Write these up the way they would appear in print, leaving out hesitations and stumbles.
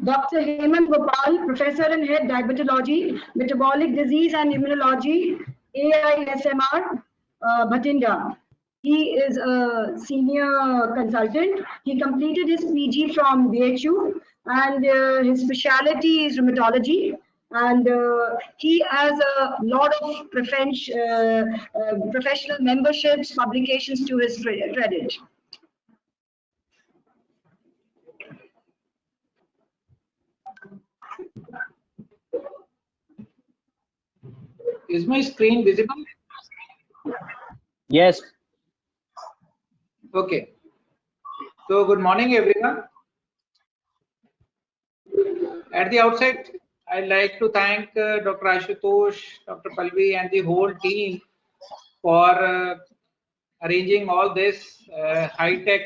Dr. Hemant Gopal, Professor and Head Diabetology, Metabolic Disease and Immunology, AISMR, Bhatinda. He is a senior consultant. He completed his PG from BHU and his specialty is rheumatology. And he has a lot of professional memberships, publications to his credit. Is my screen visible? Yes. Okay. So good morning, everyone. At the outset, I'd like to thank Dr. Ashutosh, Dr. Palvi, and the whole team for arranging all this high-tech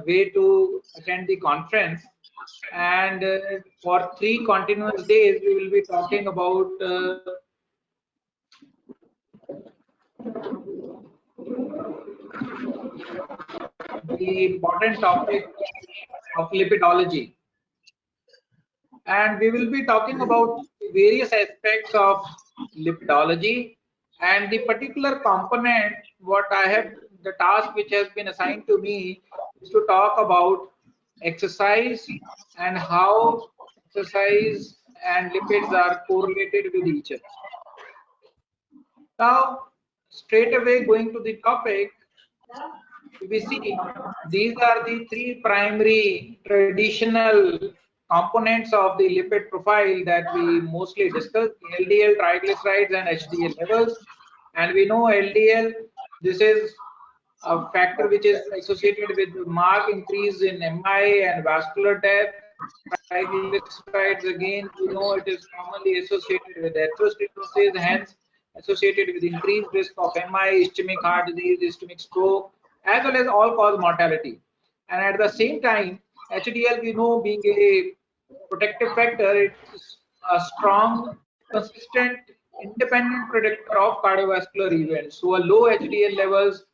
way to attend the conference. And for 3 continuous days, we will be talking about the important topic of lipidology. And we will be talking about various aspects of lipidology and the particular component. What I have, the task which has been assigned to me is to talk about exercise and how exercise and lipids are correlated with each other. Now, straight away going to the topic, we see these are the 3 primary traditional components of the lipid profile that we mostly discuss: LDL, triglycerides, and HDL levels. And we know LDL, this is a factor which is associated with marked increase in MI and vascular death. Triglycerides, again, we know it is commonly associated with atherosclerosis, hence associated with increased risk of MI, ischemic heart disease, ischemic stroke, as well as all-cause mortality. And at the same time, HDL, we know, being a protective factor, it's a strong, consistent, independent predictor of cardiovascular events. So a low HDL levels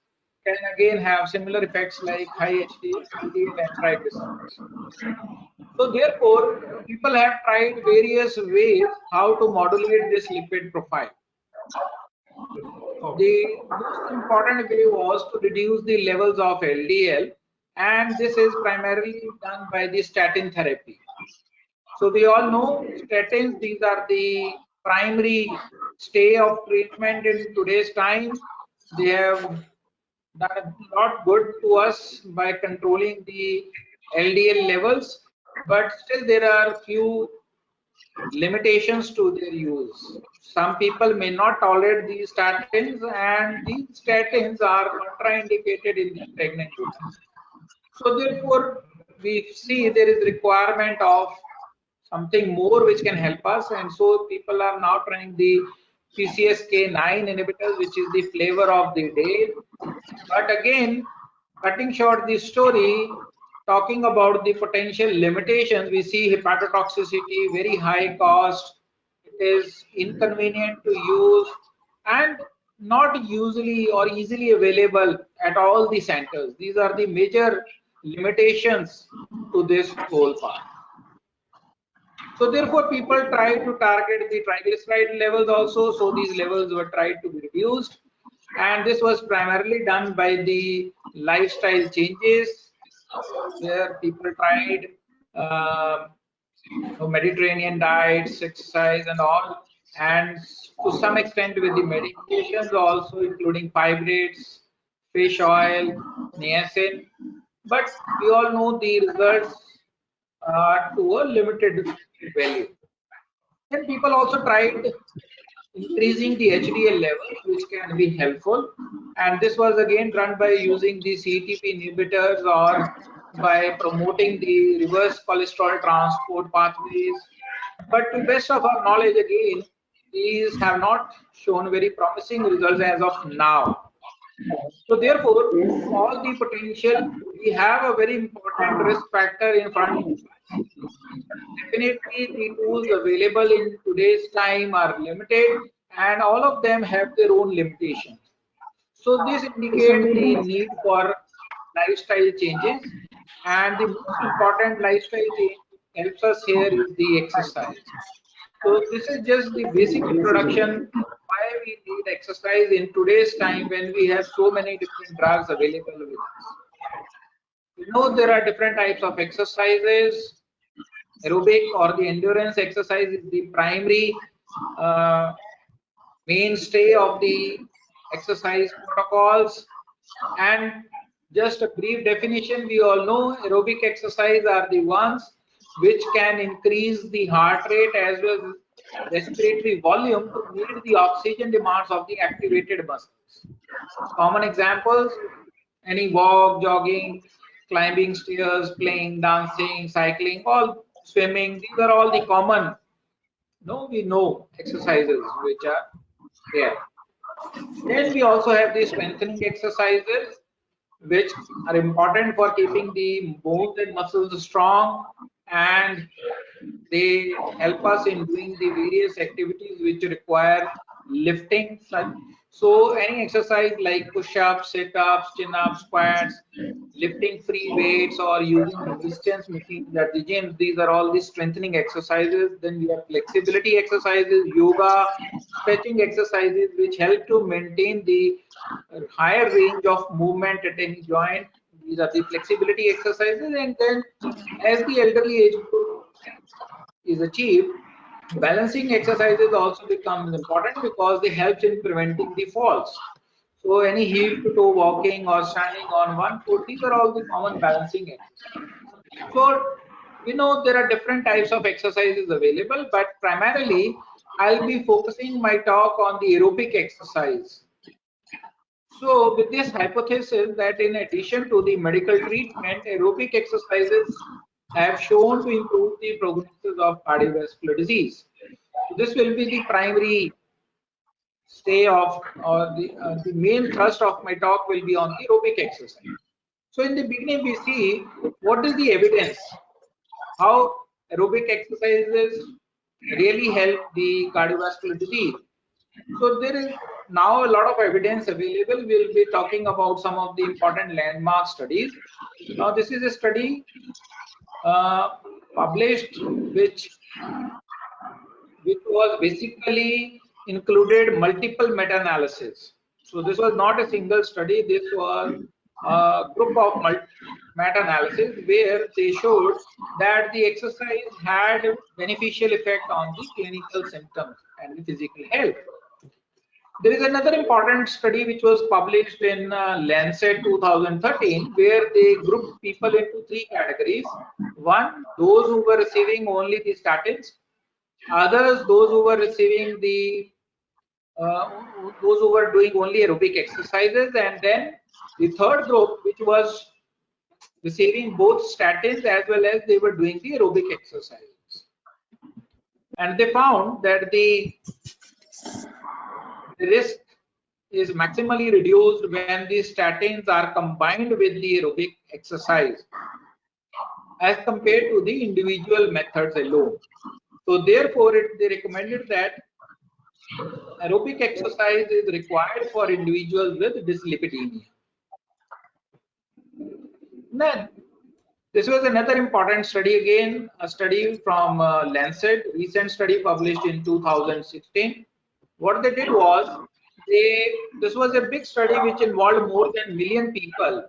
can again have similar effects like high HDL and triglycerides. So therefore, people have tried various ways how to modulate this lipid profile. The most important way was to reduce the levels of LDL, and this is primarily done by the statin therapy. So we all know statins, these are the primary stay of treatment in today's time. They have done a lot good to us by controlling the LDL levels, but still there are few limitations to their use. Some people may not tolerate these statins, and these statins are contraindicated in the pregnant women. So therefore, we see there is requirement of something more which can help us, and so people are now trying the PCSK9 inhibitors, which is the flavor of the day. But again, cutting short the story, talking about the potential limitations, we see hepatotoxicity, very high cost, it is inconvenient to use, and not usually or easily available at all the centers. These are the major limitations to this whole path. So therefore, people try to target the triglyceride levels also, so these levels were tried to be reduced. And this was primarily done by the lifestyle changes, where people tried Mediterranean diets, exercise, and all, and to some extent with the medications also, including fibrates, fish oil, niacin. But we all know the results are to a limited value. Then people also tried increasing the HDL levels, which can be helpful. And this was again done by using the CETP inhibitors or by promoting the reverse cholesterol transport pathways. But to best of our knowledge, again, these have not shown very promising results as of now. So therefore, all the potential, we have a very important risk factor in front of us. Definitely, the tools available in today's time are limited, and all of them have their own limitations. So this indicates the need for lifestyle changes, and the most important lifestyle change helps us here is the exercise. So this is just the basic introduction why we need exercise in today's time when we have so many different drugs available with us. You know, there are different types of exercises. Aerobic or the endurance exercise is the primary mainstay of the exercise protocols. And just a brief definition, we all know aerobic exercise are the ones which can increase the heart rate as well as respiratory volume to meet the oxygen demands of the activated muscles. Common examples: any walk, jogging, climbing stairs, playing, dancing, cycling, all swimming. These are all the common, we know exercises which are there. Then we also have the strengthening exercises, which are important for keeping the bones and muscles strong, and they help us in doing the various activities which require lifting. So any exercise like push-ups, sit-ups, chin-ups, squats, lifting free weights, or using resistance machines at the gym, these are all the strengthening exercises. Then we have flexibility exercises, yoga, stretching exercises, which help to maintain the higher range of movement at any joint. These are the flexibility exercises. And then as the elderly age group is achieved, balancing exercises also becomes important because they help in preventing the falls. So any heel to toe walking or standing on one foot, these are all the common balancing exercises. So we know there are different types of exercises available, but primarily I'll be focusing my talk on the aerobic exercise. So with this hypothesis that in addition to the medical treatment, aerobic exercises have shown to improve the prognosis of cardiovascular disease. So this will be the primary stay of, or the main thrust of my talk will be on the aerobic exercise. So in the beginning, we see what is the evidence, how aerobic exercises really help the cardiovascular disease. So there is now a lot of evidence available. We'll be talking about some of the important landmark studies. Now this is a study published which was basically included multiple meta-analysis. So this was not a single study. This was a group of meta-analysis where they showed that the exercise had beneficial effect on the clinical symptoms and the physical health. There is another important study which was published in Lancet 2013, where they grouped people into three categories. One, those who were receiving only the statins. Others, those who were receiving the those who were doing only aerobic exercises, and then the third group, which was receiving both statins as well as they were doing the aerobic exercises. And they found that the risk is maximally reduced when the statins are combined with the aerobic exercise as compared to the individual methods alone. So therefore, they recommended that aerobic exercise is required for individuals with dyslipidemia. Then, this was another important study, again, a study from Lancet, recent study published in 2016. What they did was, this was a big study which involved more than 1 million people,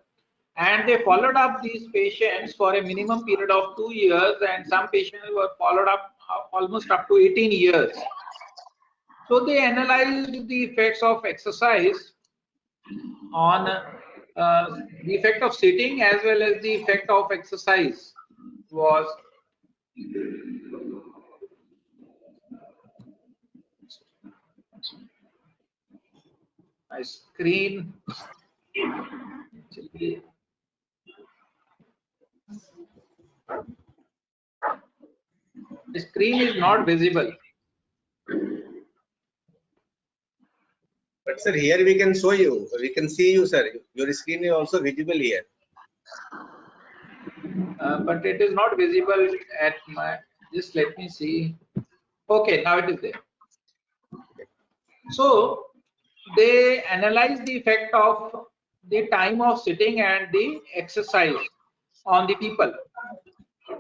and they followed up these patients for a minimum period of 2 years, and some patients were followed up almost up to 18 years. So they analyzed the effects of exercise on the effect of sitting as well as the effect of exercise was my screen. The screen is not visible. But sir, here we can show you. We can see you, sir. Your screen is also visible here. But it is not visible at my. Just let me see. Okay, now it is there. So they analyze the effect of the time of sitting and the exercise on the people.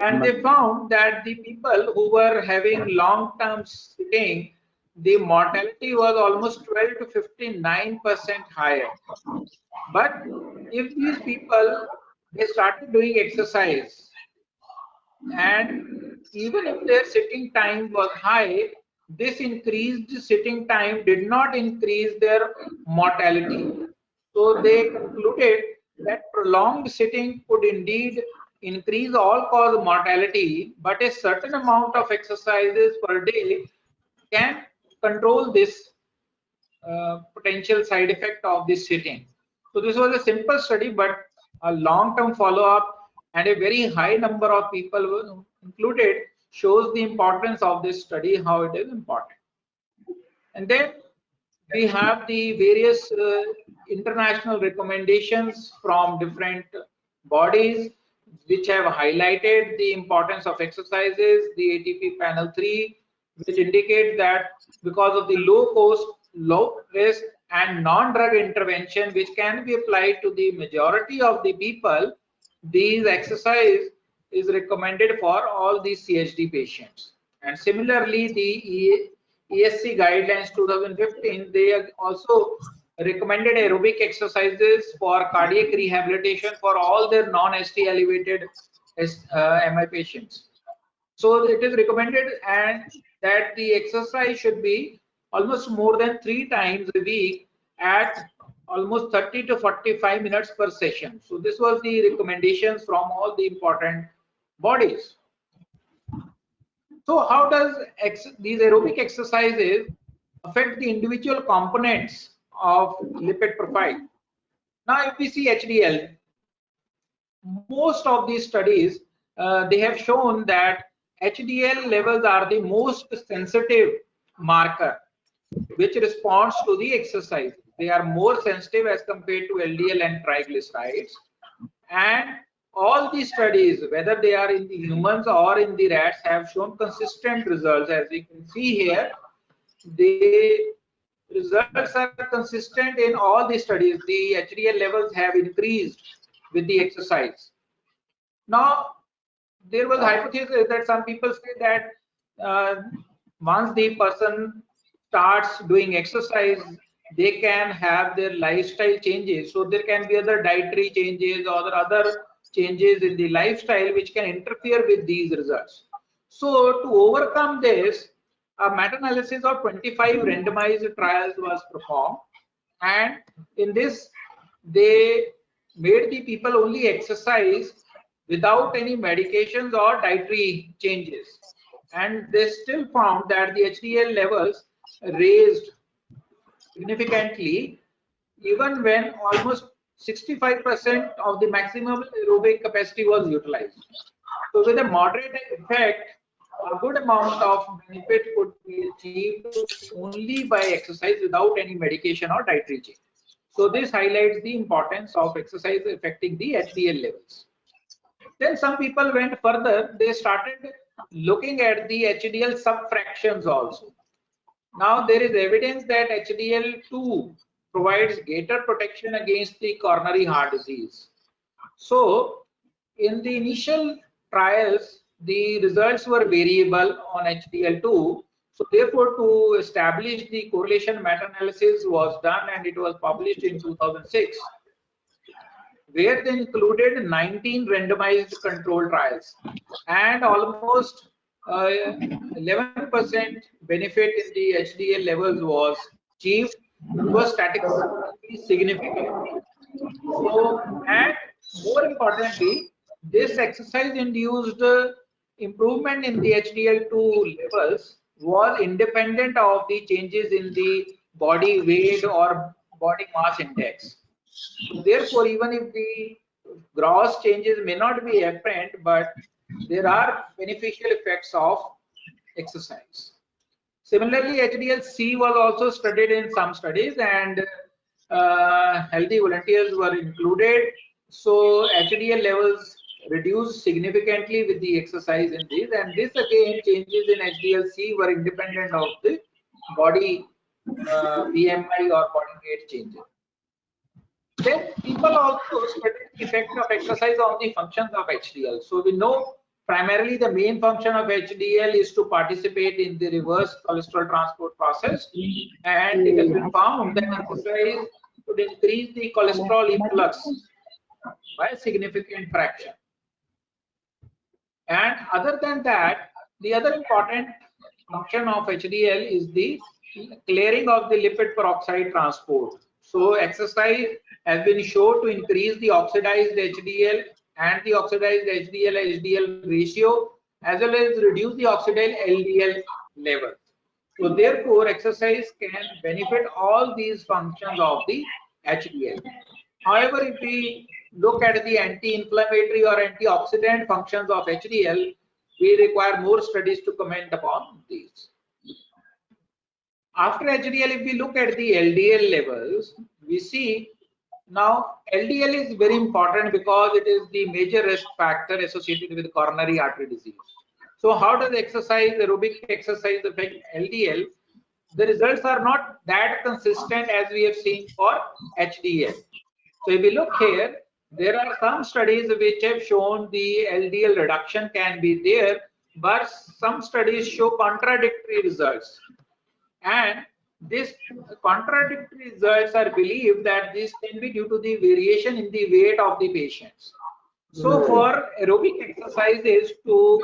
And they found that the people who were having long-term sitting, the mortality was almost 12 to 59% higher. But if these people, they started doing exercise, and even if their sitting time was high, this increased sitting time did not increase their mortality. So they concluded that prolonged sitting could indeed increase all-cause mortality, but a certain amount of exercises per day can control this potential side effect of this sitting. So this was a simple study, but a long-term follow-up and a very high number of people were included shows the importance of this study, how it is important. And then we have the various international recommendations from different bodies which have highlighted the importance of exercises. The ATP panel 3, which indicates that because of the low cost, low risk and non-drug intervention which can be applied to the majority of the people, these exercise is recommended for all these CHD patients. And similarly, the ESC guidelines 2015, they also recommended aerobic exercises for cardiac rehabilitation for all their non-ST elevated MI patients. So it is recommended and that the exercise should be almost more than 3 times a week at almost 30 to 45 minutes per session. So this was the recommendations from all the important bodies. So how does these aerobic exercises affect the individual components of lipid profile? Now, if we see HDL, most of these studies, they have shown that HDL levels are the most sensitive marker which responds to the exercise. They are more sensitive as compared to LDL and triglycerides. And all these studies, whether they are in the humans or in the rats, have shown consistent results. As you can see here, the results are consistent in all the studies. The HDL levels have increased with the exercise. Now, there was a hypothesis that some people say that once the person starts doing exercise, they can have their lifestyle changes. So there can be other dietary changes or other changes in the lifestyle which can interfere with these results. So to overcome this, a meta-analysis of 25 randomized trials was performed, and in this they made the people only exercise without any medications or dietary changes, and they still found that the HDL levels raised significantly even when almost 65% of the maximum aerobic capacity was utilized. So with a moderate effect, a good amount of benefit could be achieved only by exercise without any medication or dietary change. So this highlights the importance of exercise affecting the HDL levels. Then some people went further. They started looking at the HDL subfractions also. Now there is evidence that HDL2 provides greater protection against the coronary heart disease. So in the initial trials, the results were variable on HDL2. So therefore, to establish the correlation meta-analysis was done, and it was published in 2006, where they included 19 randomized control trials, and almost 11% benefit in the HDL levels was achieved. It was statistically significant. So, and more importantly, this exercise induced improvement in the HDL2 levels was independent of the changes in the body weight or body mass index. Therefore, even if the gross changes may not be apparent, but there are beneficial effects of exercise. Similarly, HDL-C was also studied in some studies, and healthy volunteers were included. So HDL levels reduced significantly with the exercise in these, and this again changes in HDL-C were independent of the body BMI or body weight changes. Then people also studied the effect of exercise on the functions of HDL. So we know primarily the main function of HDL is to participate in the reverse cholesterol transport process, and it has been found that exercise could increase the cholesterol efflux by a significant fraction. And other than that, the other important function of HDL is the clearing of the lipid peroxide transport. So exercise has been shown to increase the oxidized HDL and the oxidized HDL-HDL ratio, as well as reduce the oxidized LDL level. So therefore, exercise can benefit all these functions of the HDL. However, if we look at the anti-inflammatory or antioxidant functions of HDL, we require more studies to comment upon these. After HDL, if we look at the LDL levels, we see now LDL is very important because it is the major risk factor associated with coronary artery disease. So how does exercise, aerobic exercise affect LDL? The results are not that consistent as we have seen for HDL. So if we look here, there are some studies which have shown the LDL reduction can be there, but some studies show contradictory results. And these contradictory results are believed that this can be due to the variation in the weight of the patients. So for aerobic exercises to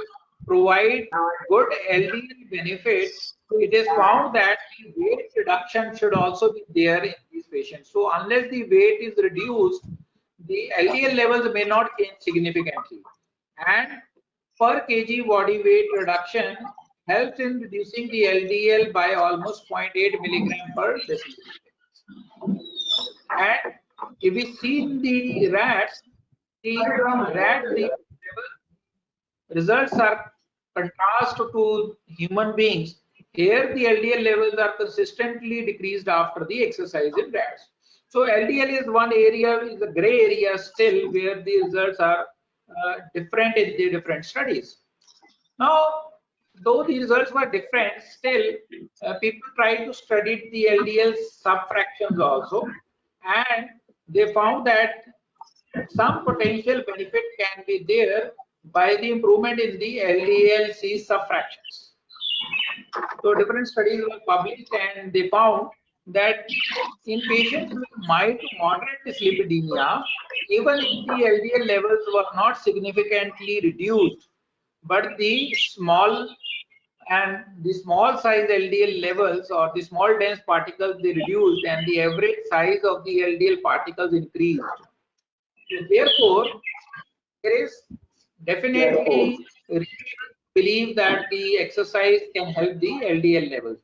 provide good LDL benefits, it is found that the weight reduction should also be there in these patients. So unless the weight is reduced, the LDL levels may not change significantly. And per kg body weight reduction helps in reducing the LDL by almost 0.8 milligram per deciliter. And if we see in the rats, the results are contrast to human beings. Here the LDL levels are consistently decreased after the exercise in rats. So LDL is one area, is a gray area still, where the results are different in the different studies. Now, though the results were different, still people tried to study the LDL subfractions also, and they found that some potential benefit can be there by the improvement in the LDL-C subfractions. So different studies were published, and they found that in patients with mild to moderate dyslipidemia, even if the LDL levels were not significantly reduced, but the small size LDL levels or the small dense particles they reduced, and the average size of the LDL particles increased. Therefore, there is definitely believe that the exercise can help the LDL levels.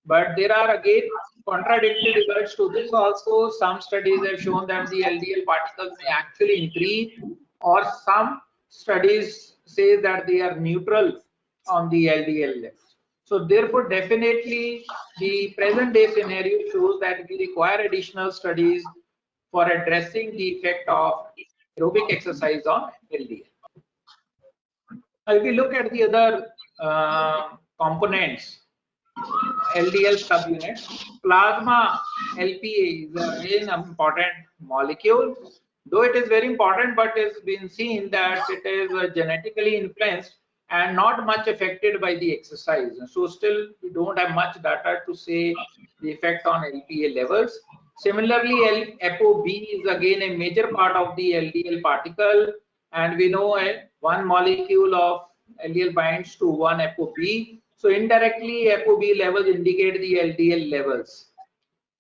But there are again contradictory results to this also. Some studies have shown that the LDL particles may actually increase, or some studies say that they are neutral on the LDL levels. So therefore, definitely the present day scenario shows that we require additional studies for addressing the effect of aerobic exercise on LDL. If we look at the other components, LDL subunits, plasma LPA is an important molecule. Though it is very important, but it's been seen that it is genetically influenced and not much affected by the exercise. So still we don't have much data to say the effect on LPA levels. Similarly, ApoB is again a major part of the LDL particle, and we know one molecule of LDL binds to one ApoB. So indirectly, ApoB levels indicate the LDL levels.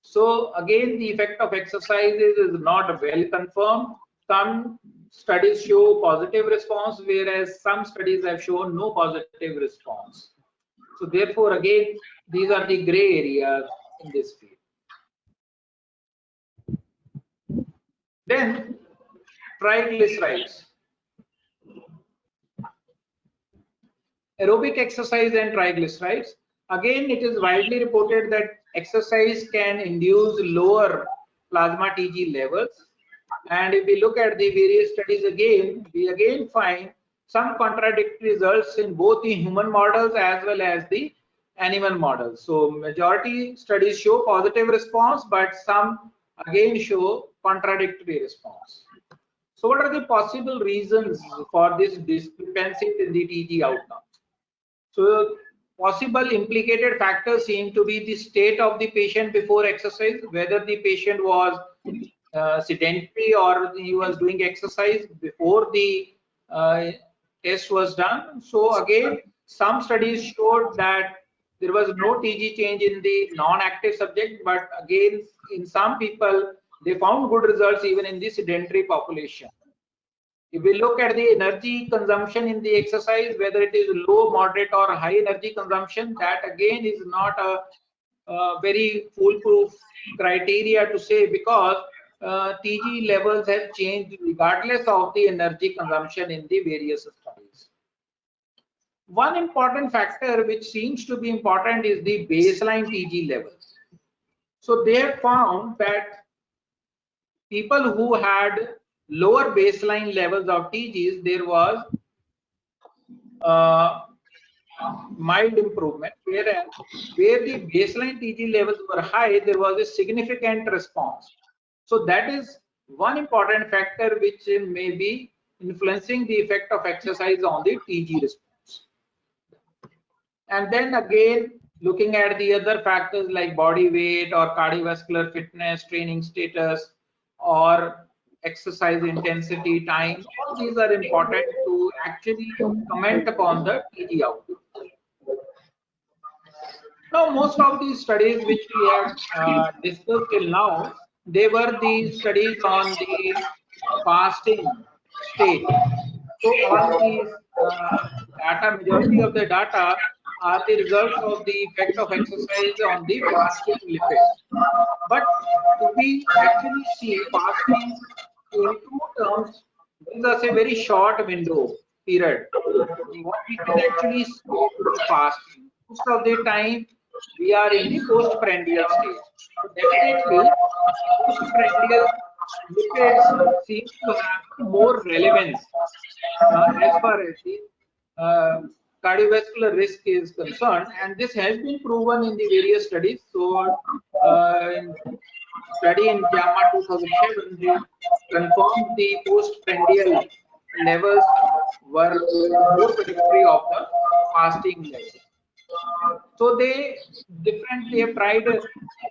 So again, the effect of exercises is not well confirmed. Some studies show positive response, whereas some studies have shown no positive response. So therefore, again, these are the gray areas in this field. Then triglycerides. Aerobic exercise and triglycerides. Again, it is widely reported that exercise can induce lower plasma TG levels. And if we look at the various studies again, we again find some contradictory results in both the human models as well as the animal models. So majority studies show positive response, but some again show contradictory response. So what are the possible reasons for this discrepancy in the TG outcomes? So possible implicated factors seem to be the state of the patient before exercise, whether the patient was sedentary or he was doing exercise before the test was done. So again, some studies showed that there was no TG change in the non-active subject, but again, in some people, they found good results even in the sedentary population. If we look at the energy consumption in the exercise, whether it is low, moderate, or high energy consumption, that again is not a very foolproof criteria to say, because TG levels have changed regardless of the energy consumption in the various studies. One important factor which seems to be important is the baseline TG levels. So they have found that people who had lower baseline levels of TGs, there was mild improvement, whereas where the baseline TG levels were high, there was a significant response. So that is one important factor which may be influencing the effect of exercise on the TG response. And then again, looking at the other factors like body weight or cardiovascular fitness, training status, or exercise intensity, time, all these are important to actually comment upon the TG outcome. Now, most of these studies which we have discussed till now, they were the studies on the fasting state. So all these data, majority of the data are the results of the effect of exercise on the fasting lipids. But if we actually see fasting in two terms, gives us a very short window period. What we can actually see with fasting, most of the time we are in the postprandial stage. So definitely, postprandial lipids seem to have more relevance as far as the cardiovascular risk is concerned, and this has been proven in the various studies. So, in study in JAMA 2007, they confirmed the postprandial levels were more predictory of the fasting levels. So they differently have tried to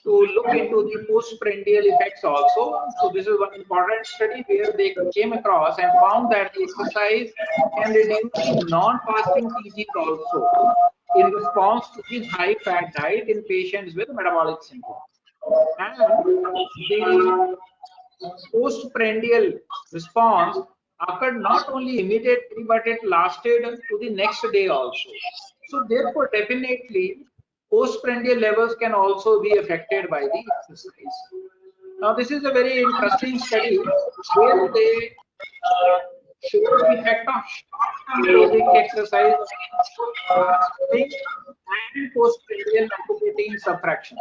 look into the postprandial effects also. So this is one important study where they came across and found that the exercise can reduce the non-fasting TGs also in response to the high-fat diet in patients with metabolic syndrome. And the postprandial response occurred not only immediately, but it lasted to the next day also. So therefore, definitely, postprandial levels can also be affected by the exercise. Now, this is a very interesting study where they show the effect of short-term aerobic exercise and postprandial lipoprotein subtractions.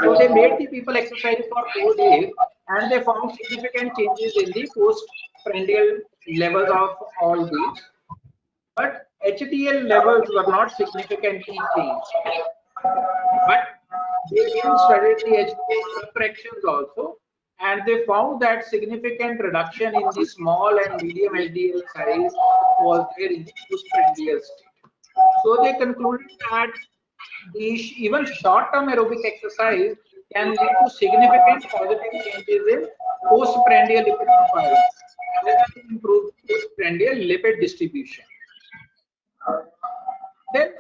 So they made the people exercise for 4 days, and they found significant changes in the postprandial levels of all these. But HDL levels were not significantly changed. But they again studied the HDL subtractions also, and they found that significant reduction in the small and medium HDL size was there in the postprandial state. So they concluded that even short-term aerobic exercise can lead to significant positive changes in postprandial lipid profile, as well as improve postprandial lipid distribution. Then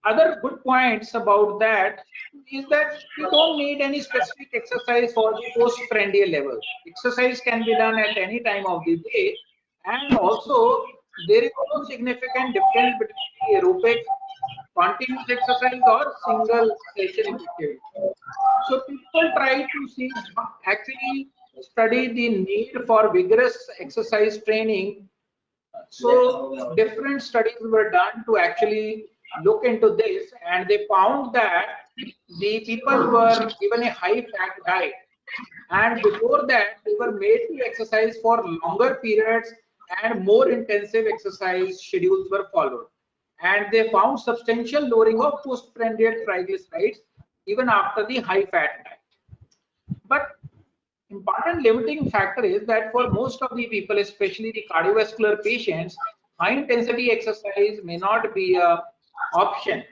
other good points about that is that you don't need any specific exercise for the postprandial level. Exercise can be done at any time of the day, and also there is no significant difference between the aerobic continuous exercise or single session activity. So people try to see, actually study the need for vigorous exercise training. So different studies were done to actually look into this, and they found that the people were given a high fat diet, and before that they were made to exercise for longer periods, and more intensive exercise schedules were followed, and they found substantial lowering of postprandial triglycerides even after the high fat diet. But important limiting factor is that for most of the people, especially the cardiovascular patients, high intensity exercise may not be an option.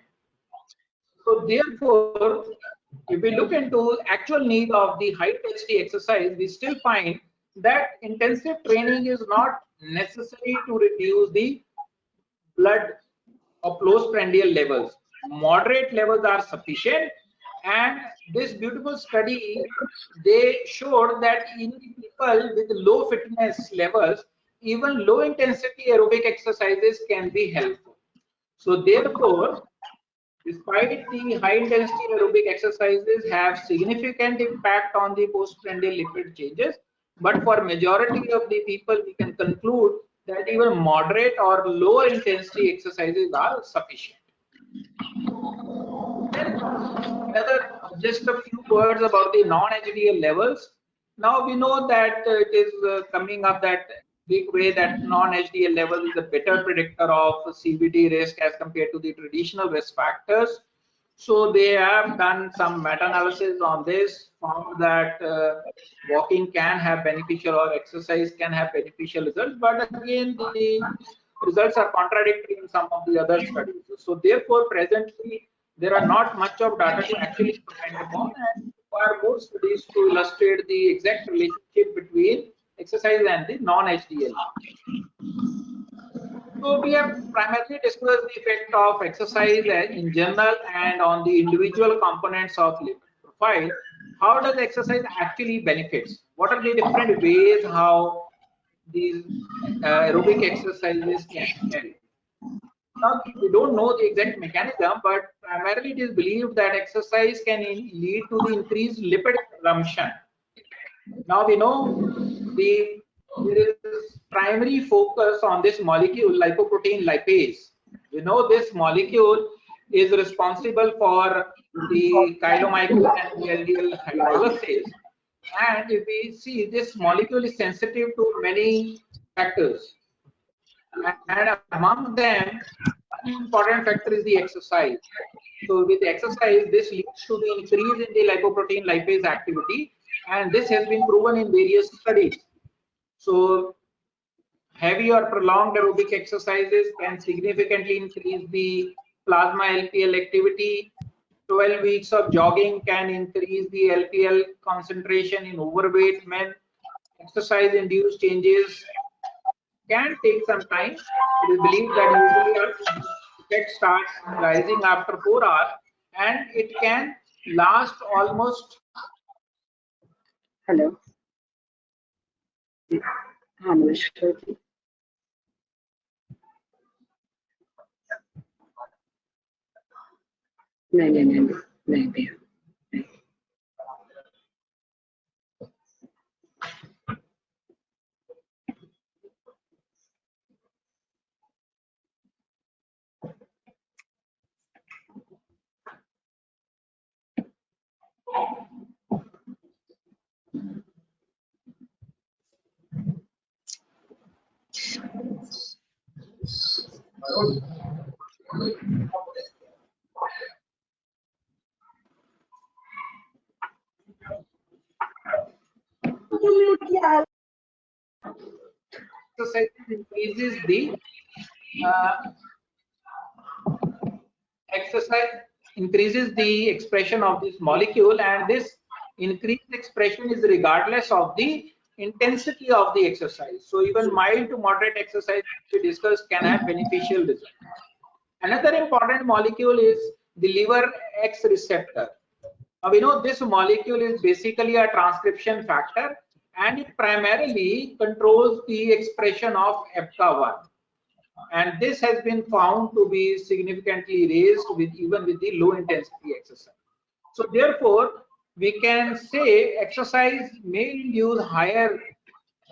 So therefore, if we look into actual need of the high intensity exercise, we still find that intensive training is not necessary to reduce the blood or postprandial levels. Moderate levels are sufficient, and this beautiful study, they showed that in people with low fitness levels, even low intensity aerobic exercises can be helpful. So therefore, despite the high intensity aerobic exercises have significant impact on the postprandial lipid changes, but for majority of the people, we can conclude that even moderate or lower intensity exercises are sufficient. Then just a few words about the non-HDL levels. Now we know that it is coming up that big way that non-HDL level is a better predictor of CVD risk as compared to the traditional risk factors. So they have done some meta-analysis on this, found that walking can have beneficial or exercise can have beneficial results, but again the results are contradictory in some of the other studies. So therefore, presently there are not much of data to actually depend upon, and require more studies to illustrate the exact relationship between exercise and the non-HDL. So we have primarily discussed the effect of exercise in general and on the individual components of lipid profile. How does exercise actually benefits? What are the different ways how these aerobic exercises can help? Now, we don't know the exact mechanism, but primarily it is believed that exercise can lead to the increased lipid consumption. Now we know there is primary focus on this molecule, lipoprotein lipase. We know this molecule is responsible for the chylomicron and the LDL hydrolysis. And if we see, this molecule is sensitive to many factors. And among them, one important factor is the exercise. So with exercise, this leads to the increase in the lipoprotein lipase activity, and this has been proven in various studies. So heavy or prolonged aerobic exercises can significantly increase the plasma LPL activity. 12 weeks of jogging can increase the LPL concentration in overweight men. Exercise induced changes can take some time. We believe that usually our effect starts rising after 4 hours, and it can last almost. Hello. हाँ नमस्कार जी. नहीं भैया. Exercise increases the expression of this molecule, and this increased expression is regardless of the intensity of the exercise. So even mild to moderate exercise, which we discussed, can have beneficial results. Another important molecule is the liver X receptor. Now we know this molecule is basically a transcription factor, and it primarily controls the expression of EPCA1. And this has been found to be significantly raised even with the low intensity exercise. So therefore, we can say exercise may induce higher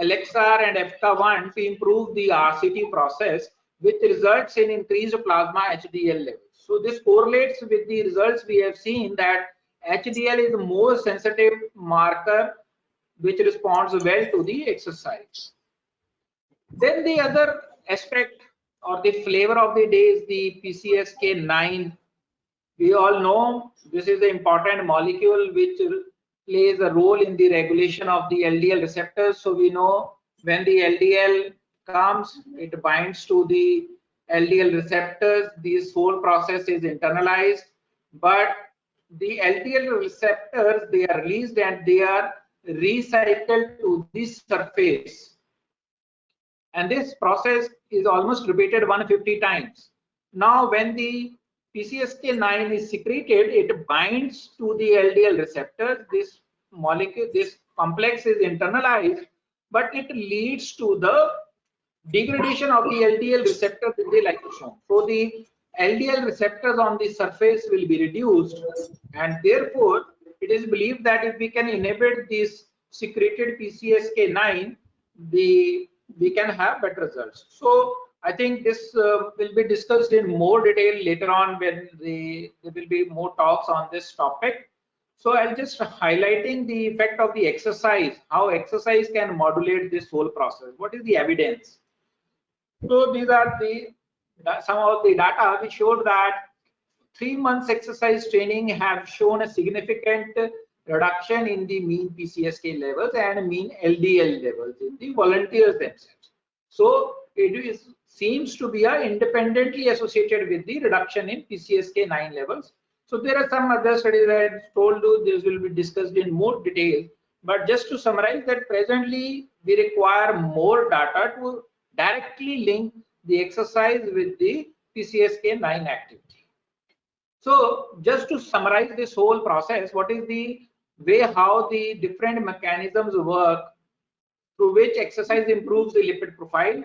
LXR and EPCA1 to improve the RCT process, which results in increased plasma HDL levels. So this correlates with the results we have seen that HDL is a more sensitive marker which responds well to the exercise. Then the other aspect or the flavor of the day is the PCSK9. We all know this is an important molecule which plays a role in the regulation of the LDL receptors. So we know when the LDL comes, it binds to the LDL receptors. This whole process is internalized, but the LDL receptors, they are released and they are recycled to the surface. And this process is almost repeated 150 times. Now, when the PCSK9 is secreted, it binds to the LDL receptors. This molecule, this complex is internalized, but it leads to the degradation of the LDL receptors in the lysosome. So the LDL receptors on the surface will be reduced, and therefore it is believed that if we can inhibit this secreted PCSK9, we can have better results. So I think this will be discussed in more detail later on when there will be more talks on this topic. So I'll just highlighting the effect of the exercise, how exercise can modulate this whole process. What is the evidence? So these are the some of the data which showed that 3 months exercise training have shown a significant reduction in the mean PCSK levels and mean LDL levels in the volunteers themselves. So it seems to be independently associated with the reduction in PCSK9 levels. So there are some other studies that I told you this will be discussed in more detail. But just to summarize that presently we require more data to directly link the exercise with the PCSK9 activity. So just to summarize this whole process, what is the way how the different mechanisms work through which exercise improves the lipid profile?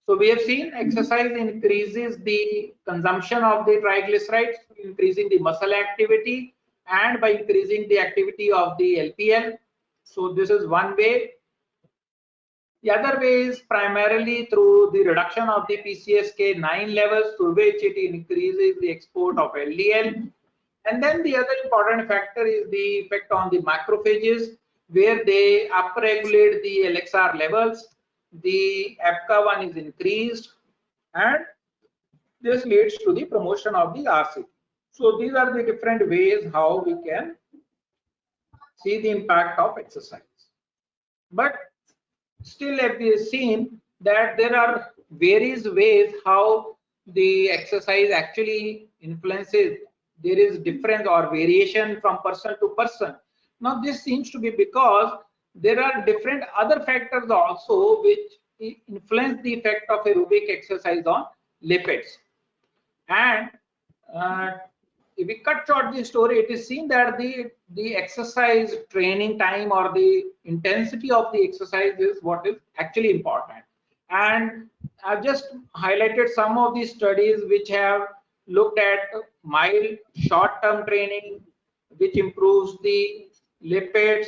So we have seen exercise increases the consumption of the triglycerides, increasing the muscle activity and by increasing the activity of the LPL. So this is one way. The other way is primarily through the reduction of the PCSK9 levels, through which it increases the export of LDL. And then the other important factor is the effect on the macrophages, where they upregulate the LXR levels. The APCA1 is increased, and this leads to the promotion of the RCT. So these are the different ways how we can see the impact of exercise. But still, we have seen that there are various ways how the exercise actually influences. There is difference or variation from person to person. Now this seems to be because there are different other factors also which influence the effect of aerobic exercise on lipids. And if we cut short the story, it is seen that the exercise training time or the intensity of the exercise is what is actually important. And I've just highlighted some of the studies which have looked at mild short-term training, which improves the lipids.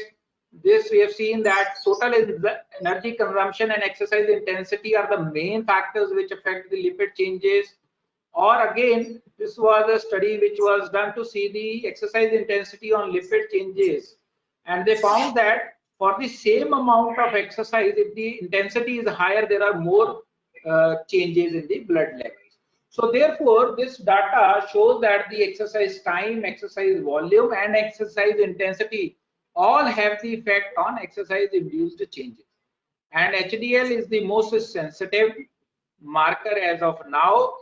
This we have seen that total energy consumption and exercise intensity are the main factors which affect the lipid changes. Or again, this was a study which was done to see the exercise intensity on lipid changes, and they found that for the same amount of exercise, if the intensity is higher, there are more changes in the blood levels. So therefore, this data shows that the exercise time, exercise volume, and exercise intensity all have the effect on exercise induced changes. And HDL is the most sensitive marker as of now.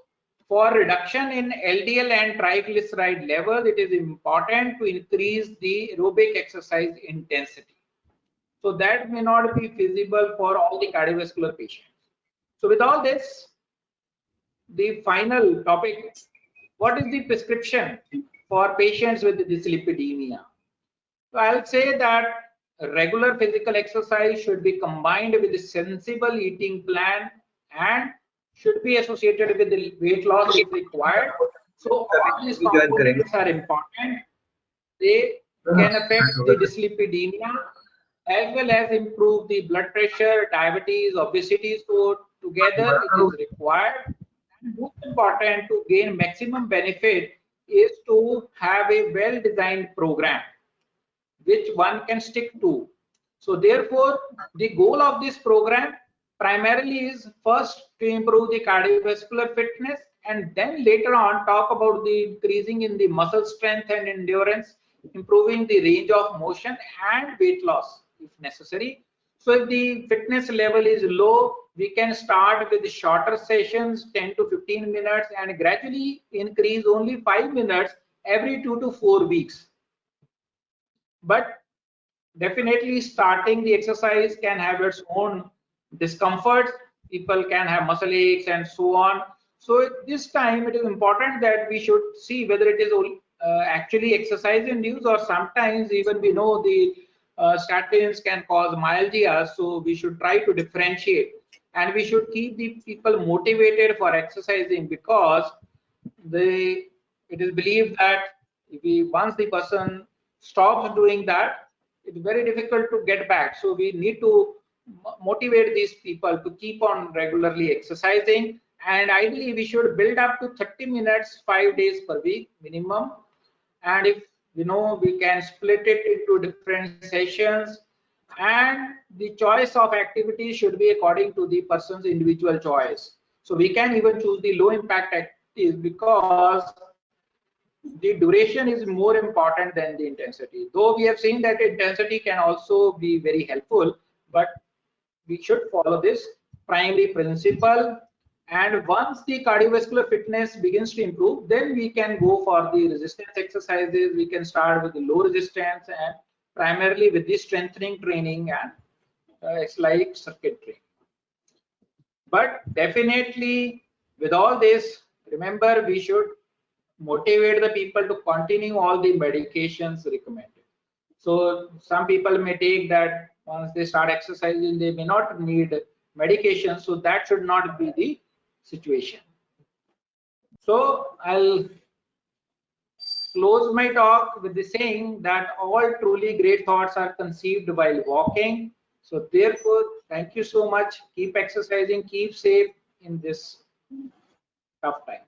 For reduction in LDL and triglyceride levels, it is important to increase the aerobic exercise intensity. So that may not be feasible for all the cardiovascular patients. So with all this, the final topic, what is the prescription for patients with dyslipidemia? So I'll say that regular physical exercise should be combined with a sensible eating plan and should be associated with the weight loss if required. So all these components are important. They can affect the dyslipidemia as well as improve the blood pressure, diabetes, obesity. So together it is required. And most important, to gain maximum benefit is to have a well-designed program which one can stick to. So therefore, the goal of this program primarily is first to improve the cardiovascular fitness, and then later on talk about the increasing in the muscle strength and endurance, improving the range of motion and weight loss if necessary. So if the fitness level is low, we can start with shorter sessions, 10 to 15 minutes, and gradually increase only 5 minutes every 2 to 4 weeks. But definitely starting the exercise can have its own discomforts. People can have muscle aches and so on. So at this time, it is important that we should see whether it is actually exercise induced, or sometimes even we know the statins can cause myalgia. So we should try to differentiate, and we should keep the people motivated for exercising, because it is believed that if once the person stops doing that, it's very difficult to get back. So we need to motivate these people to keep on regularly exercising, and ideally we should build up to 30 minutes 5 days per week minimum. And if we can split it into different sessions, and the choice of activity should be according to the person's individual choice. So we can even choose the low impact activities, because the duration is more important than the intensity. Though we have seen that intensity can also be very helpful, but we should follow this primary principle. And once the cardiovascular fitness begins to improve, then we can go for the resistance exercises. We can start with the low resistance, and primarily with the strengthening training, and it's like circuit training. But definitely with all this, remember, we should motivate the people to continue all the medications recommended. So some people may take that once they start exercising, they may not need medication. So that should not be the situation. So I'll close my talk with the saying that all truly great thoughts are conceived while walking. So therefore, thank you so much. Keep exercising, keep safe in this tough time.